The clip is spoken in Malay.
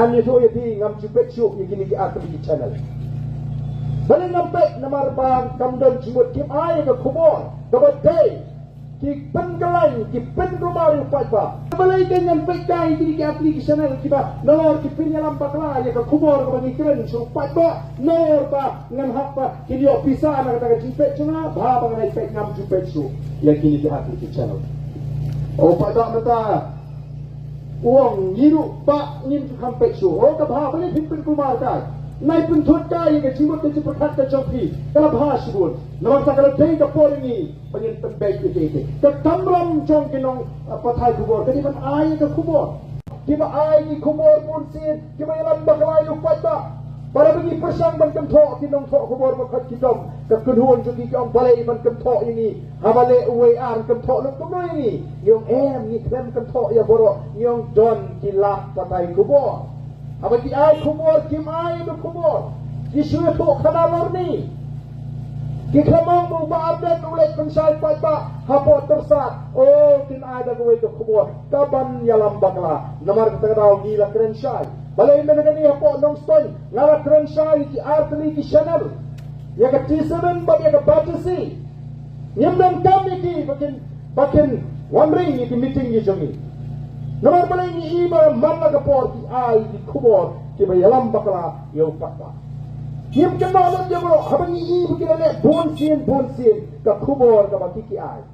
Han itu yati ngam cupet syuk yang gini akan di channel. Balik nampak namar bang kamdan cimut kim ay ke kubur kabadai ki penggelai ki penggumar upat ba. Balik kan nampak kai gini ke aplikasi channel kita nor ki penyalam bakla ya ke kubur kabadi keren upat ba nor ba ngam hak ba kini ofisa anak kata cupet cuma ba bang naik pek ngam cupet syuk yang gini ke aplikasi channel. Upat tak mata uang hidup pak nim kampek su. Oh kabha balik pimpin kumar kai. Nai pun thot kai ke cimut ke cipat ke chopi. Kalau bahas pun. Nampak tak kalau day ke poringi pengen tembak itu. Ke tamram chong kinong pathai kubur. Kini man ay ke kubur. Kima ay ke kubur pun sin. Kima yalam bakalai lupat tak. Para bagi persang ban kentok kinong tok kubur makat kitom. Ke kedhuan juki kiong balai ban kentok ini. Habale uwe ar kentok lu tuloy ini. Yung ni klem kentok ya borok. Yung don kilak patai kubur. Apa ki ay kubur kim ay lu kubur. Ki suwe tok kanalor ni. Ki klamang mu maabdan ulay pensay pata. Hapo tersat. Oh kin ay da uwe ke kubur. Kaban yalam bakla. Namar kita tahu gila keren syai. Balai menegani hapo nong stone. Ngara keren syai ki artli ki channel. Ya ke T7 bagi ya ke batasi. Nyamdam kami ki bakin wamring ki meeting ni jami. Namar balai ni iba manla ke por ki ai ki kubor ki bayalam bakla ya upata. Nyam kenal dia bro. Habang ni iba ki le bon sin ke kubor ke baki ki ai.